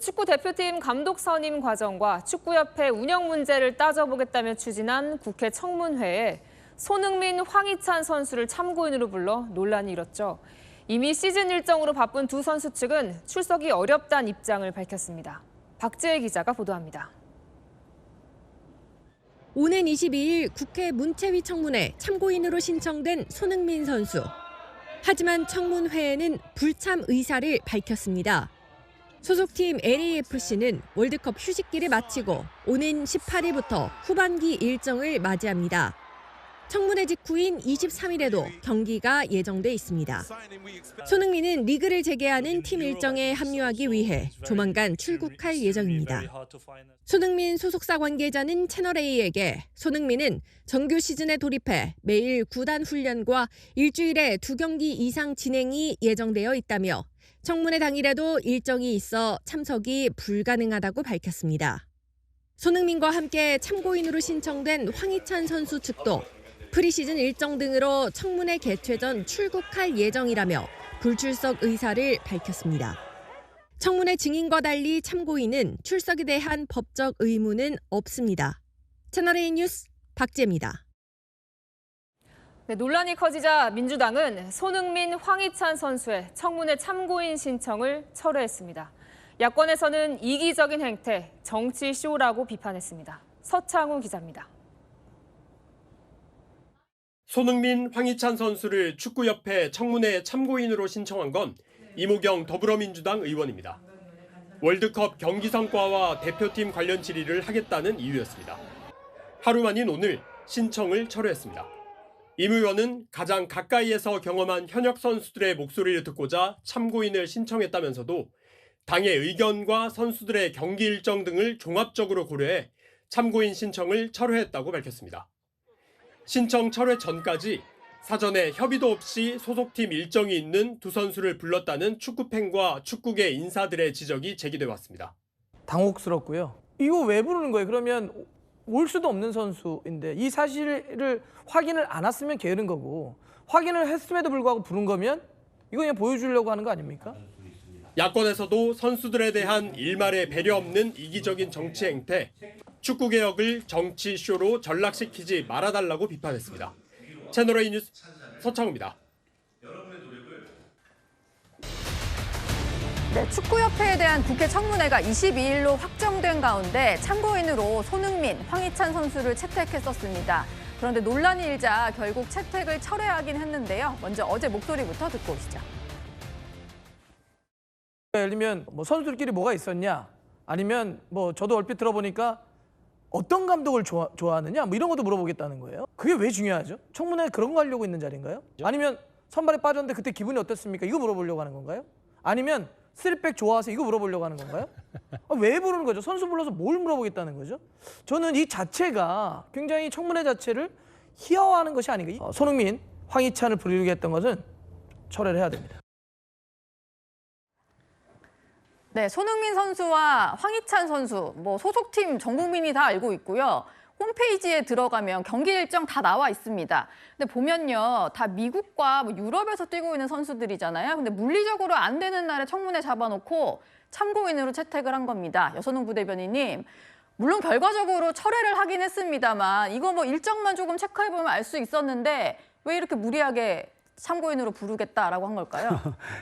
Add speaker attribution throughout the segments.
Speaker 1: 축구 대표팀 감독 선임 과정과 축구협회 운영 문제를 따져보겠다며 추진한 국회 청문회에 손흥민, 황희찬 선수를 참고인으로 불러 논란이 일었죠. 이미 시즌 일정으로 바쁜 두 선수 측은 출석이 어렵다는 입장을 밝혔습니다. 박지혜 기자가 보도합니다.
Speaker 2: 오는 22일 국회 문체위 청문회 참고인으로 신청된 손흥민 선수. 하지만 청문회에는 불참 의사를 밝혔습니다. 소속팀 LAFC는 월드컵 휴식기를 마치고 오는 18일부터 후반기 일정을 맞이합니다. 청문회 직후인 23일에도 경기가 예정돼 있습니다. 손흥민은 리그를 재개하는 팀 일정에 합류하기 위해 조만간 출국할 예정입니다. 손흥민 소속사 관계자는 채널A에게 손흥민은 정규 시즌에 돌입해 매일 구단 훈련과 일주일에 2경기 이상 진행이 예정되어 있다며 청문회 당일에도 일정이 있어 참석이 불가능하다고 밝혔습니다. 손흥민과 함께 참고인으로 신청된 황희찬 선수 측도 프리시즌 일정 등으로 청문회 개최 전 출국할 예정이라며 불출석 의사를 밝혔습니다. 청문회 증인과 달리 참고인은 출석에 대한 법적 의무는 없습니다. 채널A 뉴스 박지혜입니다.
Speaker 1: 논란이 커지자 민주당은 손흥민, 황희찬 선수의 청문회 참고인 신청을 철회했습니다. 야권에서는 이기적인 행태, 정치쇼라고 비판했습니다. 서창우 기자입니다.
Speaker 3: 손흥민, 황희찬 선수를 축구협회 청문회 참고인으로 신청한 건 이모경 더불어민주당 의원입니다. 월드컵 경기 성과와 대표팀 관련 질의를 하겠다는 이유였습니다. 하루 만인 오늘 신청을 철회했습니다. 임 의원은 가장 가까이에서 경험한 현역 선수들의 목소리를 듣고자 참고인을 신청했다면서도 당의 의견과 선수들의 경기 일정 등을 종합적으로 고려해 참고인 신청을 철회했다고 밝혔습니다. 신청 철회 전까지 사전에 협의도 없이 소속팀 일정이 있는 두 선수를 불렀다는 축구팬과 축구계 인사들의 지적이 제기돼 왔습니다.
Speaker 4: 당혹스럽고요. 이거 왜 부르는 거예요? 그러면 올 수도 없는 선수인데 이 사실을 확인을 안 했으면 게으른 거고 확인을 했음에도 불구하고 부른 거면 이거 그냥 보여주려고 하는 거 아닙니까?
Speaker 3: 야권에서도 선수들에 대한 일말의 배려 없는 이기적인 정치 행태, 축구개혁을 정치쇼로 전락시키지 말아달라고 비판했습니다. 채널A 뉴스 서창우입니다.
Speaker 5: 네, 축구협회에 대한 국회 청문회가 22일로 확정된 가운데 참고인으로 손흥민, 황희찬 선수를 채택했었습니다. 그런데 논란이 일자 결국 채택을 철회하긴 했는데요. 먼저 어제 목소리부터 듣고 오시죠.
Speaker 4: 예를 들면 뭐 선수들끼리 뭐가 있었냐? 아니면 뭐 저도 얼핏 들어보니까 어떤 감독을 좋아하느냐? 뭐 이런 것도 물어보겠다는 거예요. 그게 왜 중요하죠? 청문회 그런 거 하려고 있는 자리인가요? 아니면 선발에 빠졌는데 그때 기분이 어땠습니까? 이거 물어보려고 하는 건가요? 아니면 3백 좋아서 이거 물어보려고 하는 건가요? 왜 부르는 거죠? 선수 불러서 뭘 물어보겠다는 거죠? 저는 이 자체가 굉장히 청문회 자체를 희화화하는 것이 아닌가. 손흥민, 황희찬을 부르게 했던 것은 철회를 해야 됩니다.
Speaker 5: 네, 손흥민 선수와 황희찬 선수, 소속팀 전 국민이 다 알고 있고요. 홈페이지에 들어가면 경기 일정 다 나와 있습니다. 근데 보면요, 다 미국과 유럽에서 뛰고 있는 선수들이잖아요. 근데 물리적으로 안 되는 날에 청문회 잡아놓고 참고인으로 채택을 한 겁니다. 여선웅 부대변인님, 물론 결과적으로 철회를 하긴 했습니다만 이거 일정만 조금 체크해보면 알 수 있었는데 왜 이렇게 무리하게 참고인으로 부르겠다라고 한 걸까요?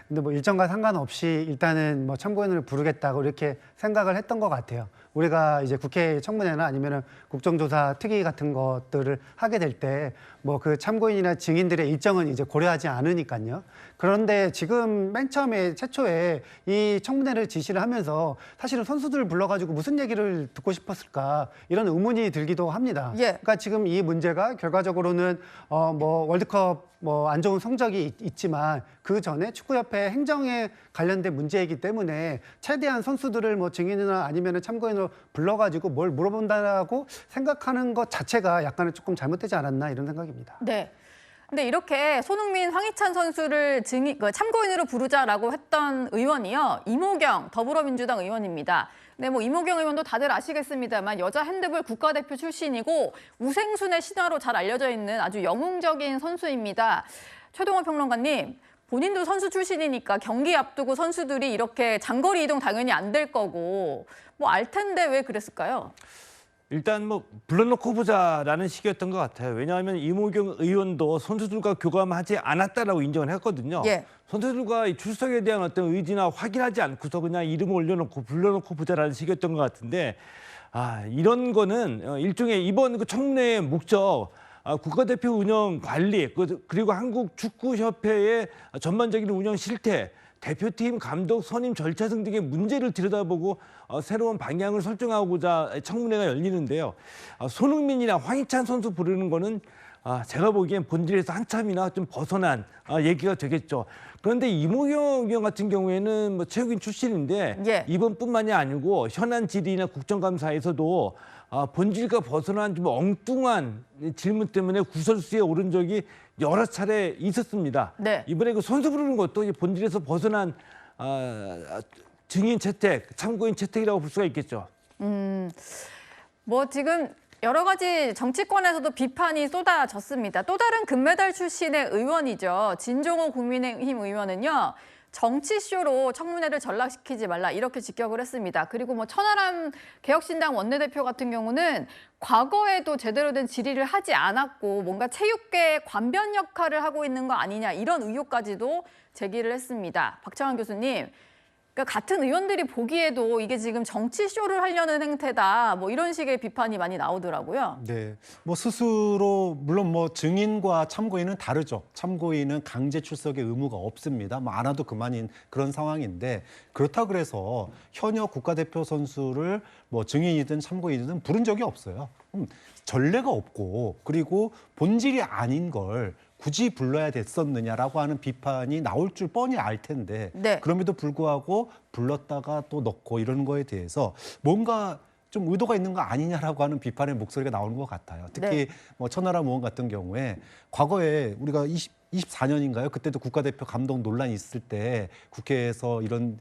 Speaker 6: 근데 일정과 상관없이 일단은 참고인으로 부르겠다고 이렇게 생각을 했던 것 같아요. 우리가 이제 국회 청문회나 아니면은 국정조사 특위 같은 것들을 하게 될 때 그 참고인이나 증인들의 일정은 이제 고려하지 않으니까요. 그런데 지금 맨 처음에 최초에 이 청문회를 지시를 하면서 사실은 선수들을 불러가지고 무슨 얘기를 듣고 싶었을까 이런 의문이 들기도 합니다.
Speaker 5: 예.
Speaker 6: 그러니까 지금 이 문제가 결과적으로는 월드컵 안 좋은 성적이 있지만 그 전에 축구협회 행정에 관련된 문제이기 때문에 최대한 선수들을 증인이나 아니면 참고인으로 불러가지고 뭘 물어본다고 생각하는 것 자체가 약간은 조금 잘못되지 않았나 이런 생각입니다.
Speaker 5: 네. 근데 이렇게 손흥민, 황희찬 선수를 참고인으로 부르자라고 했던 의원이요. 이모경 더불어민주당 의원입니다. 근데 이모경 의원도 다들 아시겠습니다만 여자 핸드볼 국가대표 출신이고 우생순의 신화로 잘 알려져 있는 아주 영웅적인 선수입니다. 최동호 평론가님, 본인도 선수 출신이니까 경기 앞두고 선수들이 이렇게 장거리 이동 당연히 안 될 거고 뭐 알 텐데 왜 그랬을까요?
Speaker 7: 일단 뭐 불러놓고 보자라는 식이었던 것 같아요. 왜냐하면 이모경 의원도 선수들과 교감하지 않았다라고 인정을 했거든요.
Speaker 5: 예.
Speaker 7: 선수들과 이 출석에 대한 어떤 의지나 확인하지 않고서 그냥 이름을 올려놓고 불러놓고 보자라는 식이었던 것 같은데 이런 거는 일종의 이번 그 청문회의 목적 국가대표 운영 관리 그리고 한국축구협회의 전반적인 운영 실태 대표팀 감독 선임 절차 등의 문제를 들여다보고 새로운 방향을 설정하고자 청문회가 열리는데요. 손흥민이나 황희찬 선수 부르는 거는 제가 보기엔 본질에서 한참이나 좀 벗어난 얘기가 되겠죠. 그런데 이모경 의원 같은 경우에는 뭐 체육인 출신인데
Speaker 5: 예.
Speaker 7: 이번뿐만이 아니고 현안 질의나 국정감사에서도 본질과 벗어난 좀 엉뚱한 질문 때문에 구설수에 오른 적이 여러 차례 있었습니다.
Speaker 5: 네.
Speaker 7: 이번에 그 선수 부르는 것도 본질에서 벗어난 증인 채택, 참고인 채택이라고 볼 수가 있겠죠.
Speaker 5: 뭐 지금 여러 가지 정치권에서도 비판이 쏟아졌습니다. 또 다른 금메달 출신의 의원이죠. 진종호 국민의힘 의원은요. 정치쇼로 청문회를 전락시키지 말라 이렇게 직격을 했습니다. 그리고 뭐 천하람 개혁신당 원내대표 같은 경우는 과거에도 제대로 된 질의를 하지 않았고 뭔가 체육계 관변 역할을 하고 있는 거 아니냐 이런 의혹까지도 제기를 했습니다. 박창환 교수님, 그러니까 같은 의원들이 보기에도 이게 지금 정치쇼를 하려는 행태다 뭐 이런 식의 비판이 많이 나오더라고요.
Speaker 8: 네, 뭐 스스로 물론 뭐 증인과 참고인은 다르죠. 참고인은 강제 출석의 의무가 없습니다. 뭐 안 와도 그만인 그런 상황인데 그렇다 그래서 현역 국가대표 선수를 뭐 증인이든 참고인이든 부른 적이 없어요. 전례가 없고 그리고 본질이 아닌 걸 굳이 불러야 됐었느냐라고 하는 비판이 나올 줄 뻔히 알 텐데
Speaker 5: 네.
Speaker 8: 그럼에도 불구하고 불렀다가 또 넣고 이런 거에 대해서 뭔가 좀 의도가 있는 거 아니냐라고 하는 비판의 목소리가 나오는 것 같아요. 특히
Speaker 5: 네.
Speaker 8: 뭐 천하람 의원 같은 경우에 과거에 우리가 24년인가요? 그때도 국가대표 감독 논란이 있을 때 국회에서 이런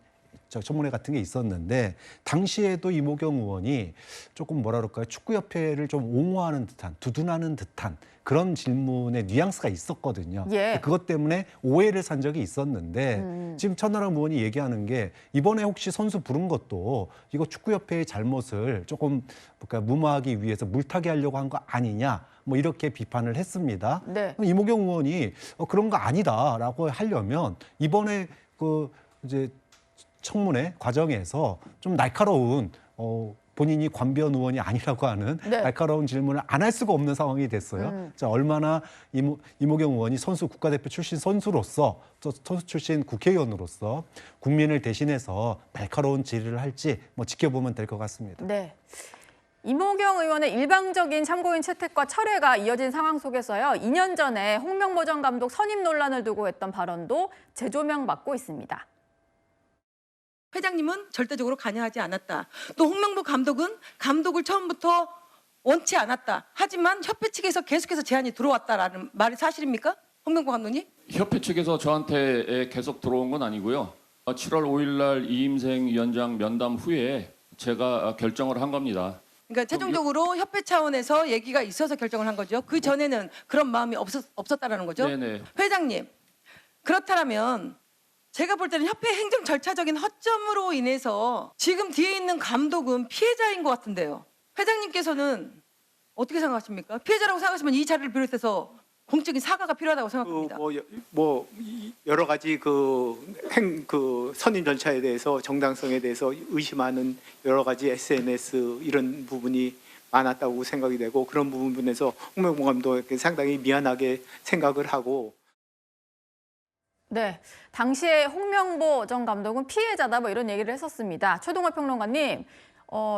Speaker 8: 청문회 같은 게 있었는데 당시에도 이모경 의원이 조금 뭐라 그럴까요? 축구협회를 좀 옹호하는 듯한 두둔하는 듯한 그런 질문의 뉘앙스가 있었거든요.
Speaker 5: 예.
Speaker 8: 그것 때문에 오해를 산 적이 있었는데 지금 천하람 의원이 얘기하는 게 이번에 혹시 선수 부른 것도 이거 축구협회의 잘못을 조금 무마하기 위해서 물타기 하려고 한 거 아니냐 뭐 이렇게 비판을 했습니다.
Speaker 5: 네.
Speaker 8: 이모경 의원이 그런 거 아니다라고 하려면 이번에 이제 청문회 과정에서 좀 날카로운 본인이 관변 의원이 아니라고 하는
Speaker 5: 네.
Speaker 8: 날카로운 질문을 안 할 수가 없는 상황이 됐어요. 자, 얼마나 이모경 의원이 선수 국가대표 출신 선수로서 또 선수 출신 국회의원으로서 국민을 대신해서 날카로운 질의를 할지 뭐 지켜보면 될 것 같습니다.
Speaker 5: 네. 이모경 의원의 일방적인 참고인 채택과 철회가 이어진 상황 속에서요. 2년 전에 홍명보 전 감독 선임 논란을 두고 했던 발언도 재조명받고 있습니다.
Speaker 9: 회장님은 절대적으로 관여하지 않았다. 또 홍명보 감독은 감독을 처음부터 원치 않았다. 하지만 협회 측에서 계속해서 제안이 들어왔다라는 말이 사실입니까? 홍명보 감독님?
Speaker 10: 협회 측에서 저한테 계속 들어온 건 아니고요. 7월 5일 날 이임생 위원장 면담 후에 제가 결정을 한 겁니다.
Speaker 9: 그러니까 최종적으로 협회 차원에서 얘기가 있어서 결정을 한 거죠. 그 전에는 그런 마음이 없었다라는 거죠.
Speaker 10: 네네.
Speaker 9: 회장님, 그렇다면 제가 볼 때는 협회 행정 절차적인 허점으로 인해서 지금 뒤에 있는 감독은 피해자인 것 같은데요. 회장님께서는 어떻게 생각하십니까? 피해자라고 생각하시면 이 자리를 비롯해서 공적인 사과가 필요하다고 생각합니다.
Speaker 11: 여러 가지 선임 절차에 대해서 정당성에 대해서 의심하는 여러 가지 SNS 이런 부분이 많았다고 생각이 되고 그런 부분에서 홍명보 감독에게 상당히 미안하게 생각을 하고.
Speaker 5: 네, 당시에 홍명보 전 감독은 피해자다 뭐 이런 얘기를 했었습니다. 최동호 평론가님,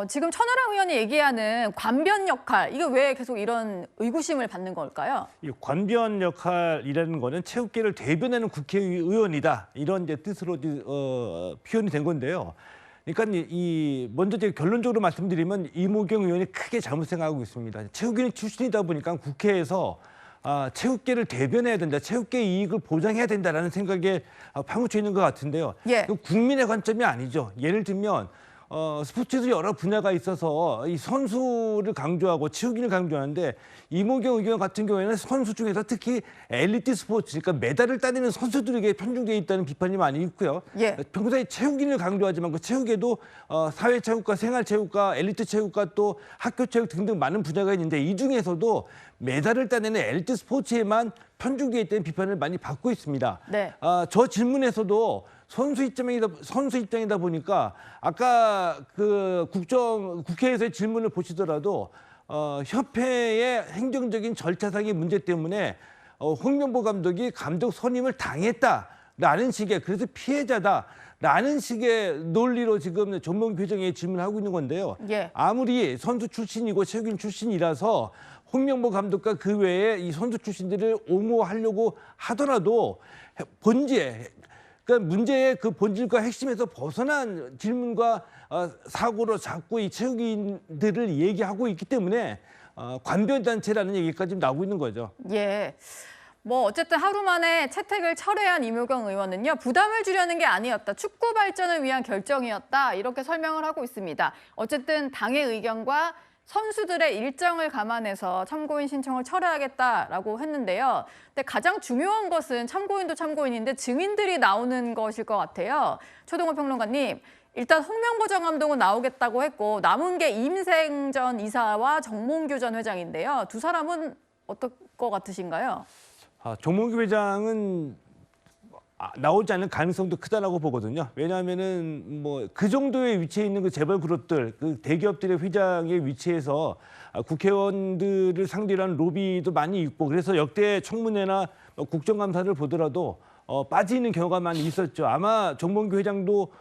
Speaker 5: 지금 천하람 의원이 얘기하는 관변 역할, 이게 왜 계속 이런 의구심을 받는 걸까요?
Speaker 7: 이 관변 역할이라는 거는 체육계를 대변하는 국회의원이다 이런 이제 뜻으로 표현이 된 건데요. 그러니까 먼저 제가 결론적으로 말씀드리면 이모경 의원이 크게 잘못 생각하고 있습니다. 체육인 출신이다 보니까 국회에서 체육계를 대변해야 된다, 체육계 이익을 보장해야 된다라는 생각에 파묻혀 있는 것 같은데요.
Speaker 5: 예.
Speaker 7: 국민의 관점이 아니죠. 예를 들면 스포츠에도 여러 분야가 있어서 이 선수를 강조하고 체육인을 강조하는데 이모경 의원 같은 경우에는 선수 중에서 특히 엘리트 스포츠, 그러니까 메달을 따내는 선수들에게 편중되어 있다는 비판이 많이 있고요.
Speaker 5: 예.
Speaker 7: 평소에 체육인을 강조하지만 그 체육에도 사회체육과 생활체육과 엘리트 체육과 또 학교체육 등등 많은 분야가 있는데 이 중에서도 메달을 따내는 엘리트 스포츠에만 편중되어 있다는 비판을 많이 받고 있습니다.
Speaker 5: 네.
Speaker 7: 저 질문에서도 선수 입장이다 보니까 아까 그 국회에서의 질문을 보시더라도 협회의 행정적인 절차상의 문제 때문에 홍명보 감독이 감독 선임을 당했다라는 식의, 그래서 피해자다라는 식의 논리로 지금 전문 규정에 질문하고 있는 건데요.
Speaker 5: 예.
Speaker 7: 아무리 선수 출신이고 체육인 출신이라서 홍명보 감독과 그 외에 이 선수 출신들을 옹호하려고 하더라도 그러니까 문제의 그 본질과 핵심에서 벗어난 질문과 사고로 자꾸 이 체육인들을 얘기하고 있기 때문에 관변단체라는 얘기까지 나오고 있는 거죠.
Speaker 5: 예. 뭐 어쨌든 하루 만에 채택을 철회한 이모경 의원은요, 부담을 주려는 게 아니었다, 축구 발전을 위한 결정이었다, 이렇게 설명을 하고 있습니다. 어쨌든 당의 의견과 선수들의 일정을 감안해서 참고인 신청을 철회하겠다라고 했는데요. 근데 가장 중요한 것은 참고인도 참고인인데 증인들이 나오는 것일 것 같아요. 최동호 평론가님, 일단 홍명보 전 감독은 나오겠다고 했고 남은 게 이임생 전 이사와 정몽규 전 회장인데요. 두 사람은 어떨 것 같으신가요?
Speaker 7: 정몽규 회장은 나오지 않을 가능성도 크다라고 보거든요. 왜냐하면은 뭐 그 정도의 위치에 있는 그 재벌 그룹들, 그 대기업들의 회장의 위치에서 국회의원들을 상대로 한 로비도 많이 있고, 그래서 역대 청문회나 국정감사를 보더라도 빠지는 경우가 많이 있었죠. 아마 정몽규 회장도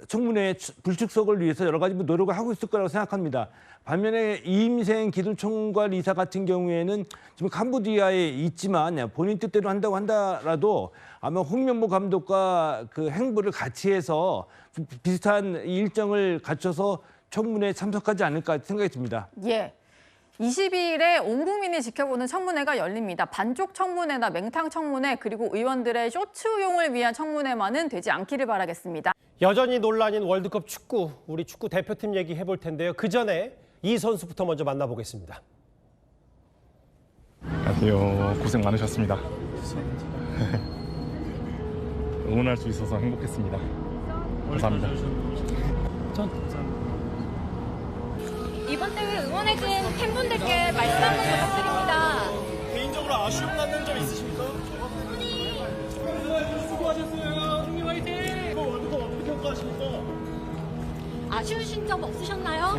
Speaker 7: 청문회 불출석을 위해서 여러 가지 노력을 하고 있을 거라고 생각합니다. 반면에 이임생 기술총괄 이사 같은 경우에는 지금 캄보디아에 있지만 본인 뜻대로 한다고 한다라도 아마 홍명보 감독과 그 행보를 같이 해서 비슷한 일정을 갖춰서 청문회에 참석하지 않을까 생각이 듭니다.
Speaker 5: 예. 22일에 온 국민이 지켜보는 청문회가 열립니다. 반쪽 청문회나 맹탕 청문회, 그리고 의원들의 쇼츠용을 위한 청문회만은 되지 않기를 바라겠습니다.
Speaker 12: 여전히 논란인 월드컵 축구, 우리 축구 대표팀 얘기해 볼 텐데요. 그 전에 이 선수부터 먼저 만나보겠습니다.
Speaker 13: 안녕하세요. 고생 많으셨습니다. 응원할 수 있어서 행복했습니다. 감사합니다.
Speaker 14: 이번 대회 응원해준 팬분들께 말씀 한번 부탁드립니다.
Speaker 12: 개인적으로 아쉬움 남는 점 있으십니까? 수고하셨어요. 형님 화이팅! 이거 월드컵 어떻게 평가하십니까?
Speaker 14: 아쉬우신 점 없으셨나요?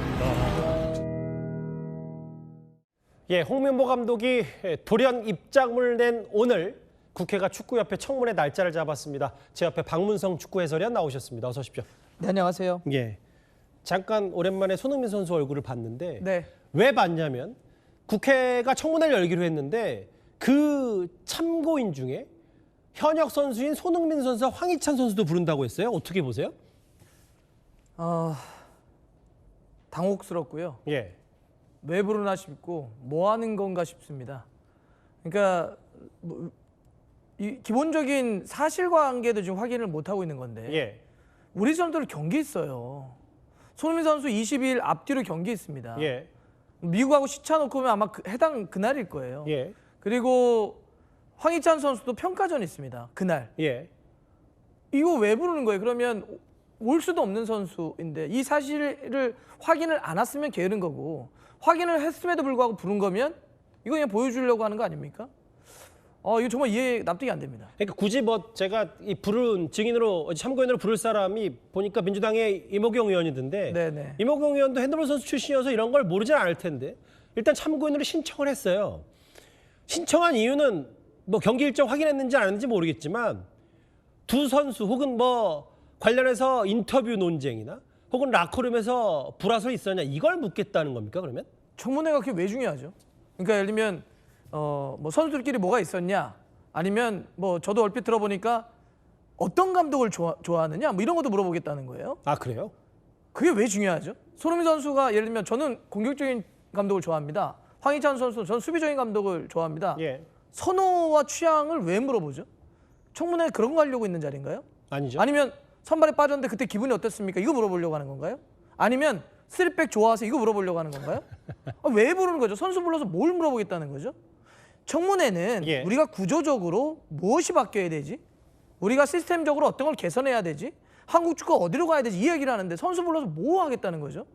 Speaker 12: 예, 홍명보 감독이 돌연 입장을 낸 오늘 국회가 축구협회 청문회 날짜를 잡았습니다. 제 옆에 박문성 축구 해설위원 나오셨습니다. 어서 오십시오.
Speaker 4: 네, 안녕하세요.
Speaker 12: 예, 잠깐 오랜만에 손흥민 선수 얼굴을 봤는데
Speaker 4: 네.
Speaker 12: 왜 봤냐면 국회가 청문회를 열기로 했는데 그 참고인 중에 현역 선수인 손흥민 선수와 황희찬 선수도 부른다고 했어요. 어떻게 보세요?
Speaker 4: 당혹스럽고요.
Speaker 12: 예.
Speaker 4: 왜 부르나 싶고 뭐 하는 건가 싶습니다. 그러니까 이 기본적인 사실관계도 지금 확인을 못 하고 있는 건데
Speaker 12: 예.
Speaker 4: 우리 선수들 경기 있어요. 손흥민 선수 20일 앞뒤로 경기 있습니다.
Speaker 12: 예.
Speaker 4: 미국하고 시차 놓고 보면 아마 해당 그날일 거예요.
Speaker 12: 예.
Speaker 4: 그리고 황희찬 선수도 평가전 있습니다. 그날.
Speaker 12: 예.
Speaker 4: 이거 왜 부르는 거예요? 그러면 올 수도 없는 선수인데 이 사실을 확인을 안 했으면 게으른 거고 확인을 했음에도 불구하고 부른 거면 이거 그냥 보여주려고 하는 거 아닙니까? 이거 정말 이해 납득이 안 됩니다.
Speaker 12: 그러니까 굳이 뭐 제가 이 부른 증인으로 참고인으로 부를 사람이 보니까 민주당의 이모경 의원이던데
Speaker 4: 네네.
Speaker 12: 이모경 의원도 핸드볼 선수 출신이어서 이런 걸 모르진 않을 텐데 일단 참고인으로 신청을 했어요. 신청한 이유는 뭐 경기 일정 확인했는지 안 했는지 모르겠지만 두 선수 혹은 뭐 관련해서 인터뷰 논쟁이나 혹은 라커룸에서 불화설이 있었냐 이걸 묻겠다는 겁니까 그러면?
Speaker 4: 청문회가 그게 왜 중요하죠? 그러니까 예를 들면 뭐 선수들끼리 뭐가 있었냐 아니면 뭐 저도 얼핏 들어보니까 어떤 감독을 좋아하느냐 뭐 이런 것도 물어보겠다는 거예요.
Speaker 12: 아 그래요?
Speaker 4: 그게 왜 중요하죠? 손흥민 선수가 예를 들면 저는 공격적인 감독을 좋아합니다. 황희찬 선수는 저는 수비적인 감독을 좋아합니다.
Speaker 12: 예.
Speaker 4: 선호와 취향을 왜 물어보죠? 청문회 그런 거 하려고 있는 자리인가요?
Speaker 12: 아니죠.
Speaker 4: 아니면 선발에 빠졌는데 그때 기분이 어땠습니까? 이거 물어보려고 하는 건가요? 아니면 3백 좋아서 이거 물어보려고 하는 건가요? 왜 부르는 거죠? 선수 불러서 뭘 물어보겠다는 거죠? 청문회는
Speaker 12: 예.
Speaker 4: 우리가 구조적으로 무엇이 바뀌어야 되지? 우리가 시스템적으로 어떤 걸 개선해야 되지? 한국 축구가 어디로 가야 되지? 이 얘기를 하는데 선수 불러서 뭐 하겠다는 거죠?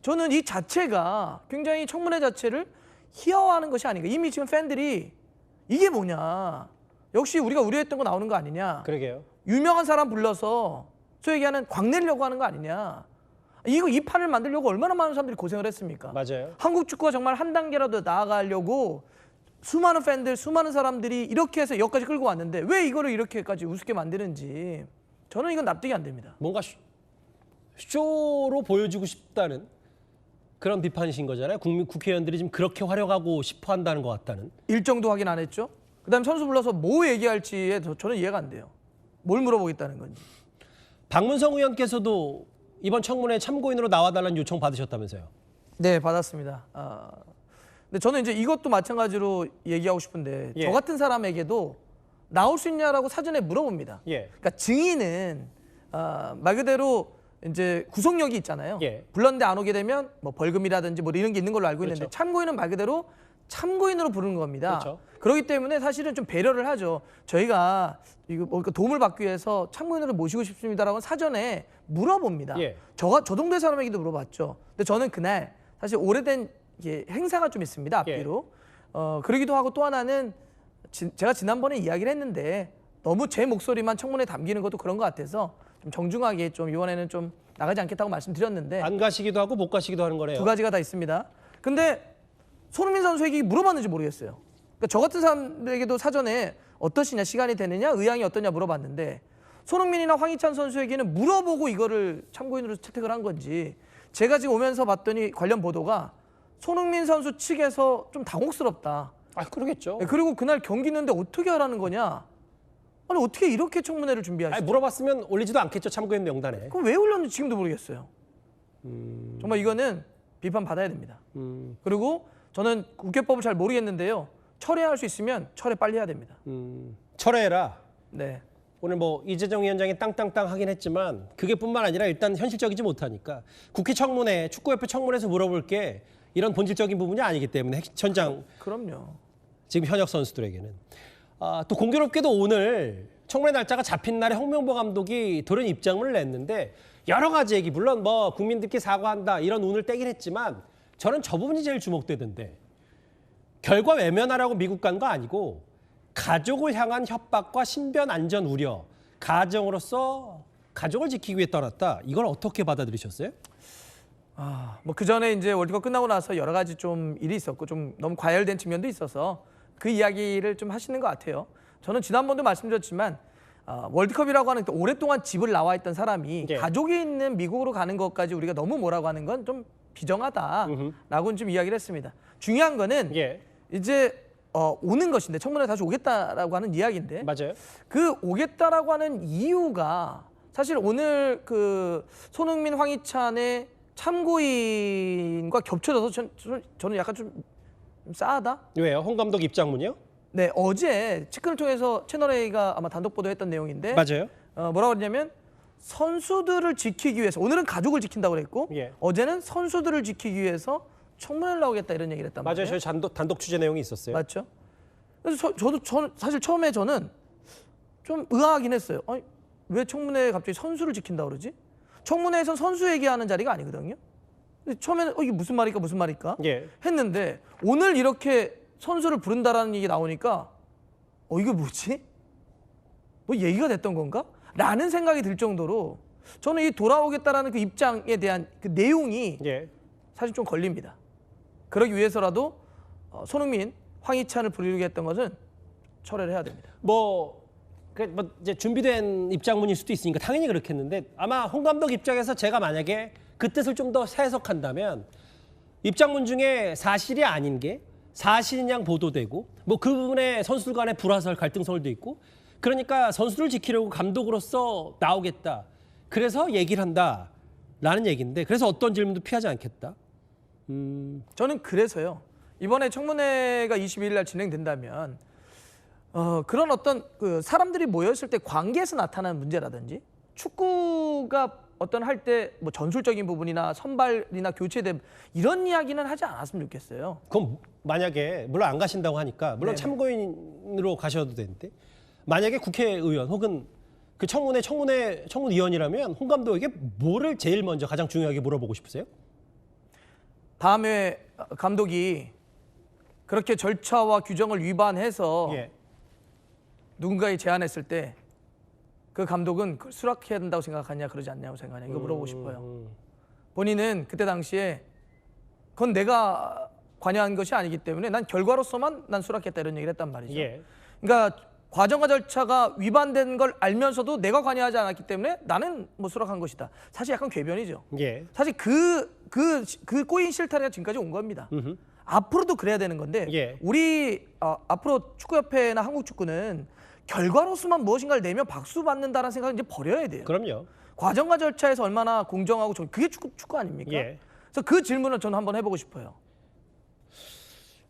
Speaker 4: 저는 이 자체가 굉장히 청문회 자체를 희화화하는 것이 아닌가. 이미 지금 팬들이 이게 뭐냐. 역시 우리가 우려했던 거 나오는 거 아니냐.
Speaker 12: 그러게요.
Speaker 4: 유명한 사람 불러서 소위 얘기하는 광내려고 하는 거 아니냐. 이 판을 만들려고 얼마나 많은 사람들이 고생을 했습니까?
Speaker 12: 맞아요.
Speaker 4: 한국 축구가 정말 한 단계라도 나아가려고 수많은 팬들, 수많은 사람들이 이렇게 해서 여기까지 끌고 왔는데 왜 이거를 이렇게까지 우습게 만드는지 저는 이건 납득이 안 됩니다.
Speaker 12: 뭔가 쇼로 보여주고 싶다는 그런 비판이신 거잖아요. 국회의원들이 지금 그렇게 활용하고 싶어 한다는 것 같다는.
Speaker 4: 일정도 확인 안 했죠. 그다음에 선수 불러서 뭐 얘기할지에 저는 이해가 안 돼요. 뭘 물어보겠다는 건지.
Speaker 12: 박문성 의원께서도 이번 청문회 참고인으로 나와달라는 요청 받으셨다면서요.
Speaker 4: 네, 받았습니다. 근데 저는 이제 이것도 마찬가지로 얘기하고 싶은데
Speaker 12: 예.
Speaker 4: 저 같은 사람에게도 나올 수 있냐라고 사전에 물어봅니다.
Speaker 12: 예.
Speaker 4: 그러니까 증인은 말 그대로 이제 구속력이 있잖아요.
Speaker 12: 예.
Speaker 4: 불렀는데 안 오게 되면 뭐 벌금이라든지 뭐 이런 게 있는 걸로 알고 있는데
Speaker 12: 그렇죠.
Speaker 4: 참고인은 말 그대로 참고인으로 부르는 겁니다.
Speaker 12: 그렇죠.
Speaker 4: 그렇기 때문에 사실은 좀 배려를 하죠. 저희가 이거 뭐 도움을 받기 위해서 참고인으로 모시고 싶습니다라고 사전에 물어봅니다.
Speaker 12: 예.
Speaker 4: 저 정도의 사람에게도 물어봤죠. 근데 저는 그날 사실 오래된 행사가 좀 있습니다. 앞뒤로. 그러기도 하고 또 하나는 제가 지난번에 이야기를 했는데 너무 제 목소리만 청문회에 담기는 것도 그런 것 같아서 좀 정중하게 좀 이번에는 좀 나가지 않겠다고 말씀드렸는데
Speaker 12: 안 가시기도 하고 못 가시기도 하는 거네요.
Speaker 4: 두 가지가 다 있습니다. 근데 손흥민 선수에게 물어봤는지 모르겠어요. 그러니까 저 같은 사람에게도 사전에 어떠시냐, 시간이 되느냐, 의향이 어떠냐 물어봤는데 손흥민이나 황희찬 선수에게는 물어보고 이거를 참고인으로 채택을 한 건지 제가 지금 오면서 봤더니 관련 보도가 손흥민 선수 측에서 좀 당혹스럽다.
Speaker 12: 그러겠죠.
Speaker 4: 그리고 그날 경기 있는데 어떻게 하라는 거냐. 아니 어떻게 이렇게 청문회를 준비하시죠?
Speaker 12: 물어봤으면 올리지도 않겠죠. 참고인 명단에.
Speaker 4: 그럼 왜 올렸는지 지금도 모르겠어요. 정말 이거는 비판 받아야 됩니다. 그리고 저는 국회법을 잘 모르겠는데요. 철회할 수 있으면 철회 빨리 해야 됩니다.
Speaker 12: 철회해라.
Speaker 4: 네.
Speaker 12: 오늘 뭐 이재정 위원장이 땅땅땅 하긴 했지만 그게 뿐만 아니라 일단 현실적이지 못하니까 국회 청문회, 축구협회 청문회에서 물어볼 게 이런 본질적인 부분이 아니기 때문에 현장
Speaker 4: 그럼요.
Speaker 12: 지금 현역 선수들에게는 또 공교롭게도 오늘 청문회 날짜가 잡힌 날에 홍명보 감독이 돌연 입장문을 냈는데 여러 가지 얘기 물론 뭐 국민들께 사과한다 이런 운을 떼긴 했지만 저는 저 부분이 제일 주목되던데 결과 외면하라고 미국 간 거 아니고 가족을 향한 협박과 신변 안전 우려 가정으로서 가족을 지키기 위해 떠났다. 이걸 어떻게 받아들이셨어요?
Speaker 4: 뭐 그 전에 이제 월드컵 끝나고 나서 여러 가지 좀 일이 있었고 좀 너무 과열된 측면도 있어서 그 이야기를 좀 하시는 것 같아요. 저는 지난번도 말씀드렸지만 월드컵이라고 하는 오랫동안 집을 나와 있던 사람이
Speaker 12: 예.
Speaker 4: 가족이 있는 미국으로 가는 것까지 우리가 너무 뭐라고 하는 건 좀 비정하다라고는 좀 이야기를 했습니다. 중요한 거는
Speaker 12: 예.
Speaker 4: 이제 오는 것인데 청문회 다시 오겠다라고 하는 이야기인데
Speaker 12: 맞아요.
Speaker 4: 그 오겠다라고 하는 이유가 사실 오늘 그 손흥민, 황희찬의 참고인과 겹쳐져서 저는 약간 좀 싸하다?
Speaker 12: 왜요? 홍 감독 입장문이요?
Speaker 4: 네, 어제 측근을 통해서 채널A가 아마 단독 보도했던 내용인데
Speaker 12: 맞아요.
Speaker 4: 뭐라고 그러냐면 선수들을 지키기 위해서 오늘은 가족을 지킨다고 그랬고
Speaker 12: 예.
Speaker 4: 어제는 선수들을 지키기 위해서 청문회를 나오겠다 이런 얘기를 했단 말이에요.
Speaker 12: 맞아요. 저희 단독 취재 내용이 있었어요.
Speaker 4: 맞죠? 그래서 저는 사실 처음에 저는 좀 의아하긴 했어요. 아니, 왜 청문회에 갑자기 선수를 지킨다고 그러지? 청문회에선 선수 얘기하는 자리가 아니거든요. 근데 처음에는 이게 무슨 말일까
Speaker 12: 예.
Speaker 4: 했는데 오늘 이렇게 선수를 부른다라는 얘기 나오니까 이게 뭐지? 뭐 얘기가 됐던 건가? 라는 생각이 들 정도로 저는 이 돌아오겠다라는 그 입장에 대한 그 내용이
Speaker 12: 예.
Speaker 4: 사실 좀 걸립니다. 그러기 위해서라도 손흥민, 황희찬을 부르게 했던 것은 철회를 해야 됩니다.
Speaker 12: 뭐 이제 준비된 입장문일 수도 있으니까 당연히 그렇겠는데 아마 홍 감독 입장에서 제가 만약에 그 뜻을 좀 더 해석한다면 입장문 중에 사실이 아닌 게 사실인 양 보도되고 뭐 그 부분에 선수들 간의 불화설, 갈등설도 있고 그러니까 선수를 지키려고 감독으로서 나오겠다. 그래서 얘기를 한다라는 얘기인데 그래서 어떤 질문도 피하지 않겠다.
Speaker 4: 저는 그래서요. 이번에 청문회가 22일 날 진행된다면 그런 어떤 그 사람들이 모였을 때 관계에서 나타나는 문제라든지 축구가 어떤 할 때 뭐 전술적인 부분이나 선발이나 교체됨 이런 이야기는 하지 않았으면 좋겠어요.
Speaker 12: 그럼 만약에 물론 안 가신다고 하니까 물론
Speaker 4: 네네.
Speaker 12: 참고인으로 가셔도 되는데 만약에 국회의원 혹은 그 청문위원이라면 홍 감독에게 뭐를 제일 먼저 가장 중요하게 물어보고 싶으세요?
Speaker 4: 다음에 감독이 그렇게 절차와 규정을 위반해서
Speaker 12: 예.
Speaker 4: 누군가에 제안했을 때 그 감독은 그걸 수락해야 된다고 생각하냐 그러지 않냐고 생각하냐 이거 물어보고 싶어요. 본인은 그때 당시에 그건 내가 관여한 것이 아니기 때문에 난 결과로서만 난 수락했다 이런 얘기를 했단 말이죠.
Speaker 12: 예.
Speaker 4: 그러니까 과정과 절차가 위반된 걸 알면서도 내가 관여하지 않았기 때문에 나는 뭐 수락한 것이다. 사실 약간 궤변이죠.
Speaker 12: 예.
Speaker 4: 사실 그 꼬인 실타래가 지금까지 온 겁니다. 앞으로도 그래야 되는 건데
Speaker 12: 예.
Speaker 4: 우리 앞으로 축구협회나 한국축구는 결과로서만 무엇인가를 내면 박수 받는다는 생각을 이제 버려야 돼요.
Speaker 12: 그럼요.
Speaker 4: 과정과 절차에서 얼마나 공정하고 그게 축구 아닙니까?
Speaker 12: 예.
Speaker 4: 그래서 그 질문을 저는 한번 해보고 싶어요.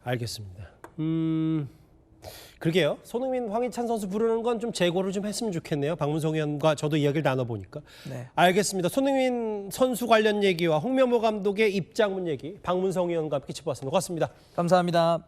Speaker 12: 알겠습니다. 그러게요. 손흥민, 황희찬 선수 부르는 건 좀 재고를 좀 했으면 좋겠네요. 박문성 의원과 저도 이야기를 나눠보니까.
Speaker 4: 네.
Speaker 12: 알겠습니다. 손흥민 선수 관련 얘기와 홍명보 감독의 입장문 얘기 박문성 의원과 함께 짚어봤습니다. 고맙습니다.
Speaker 4: 감사합니다.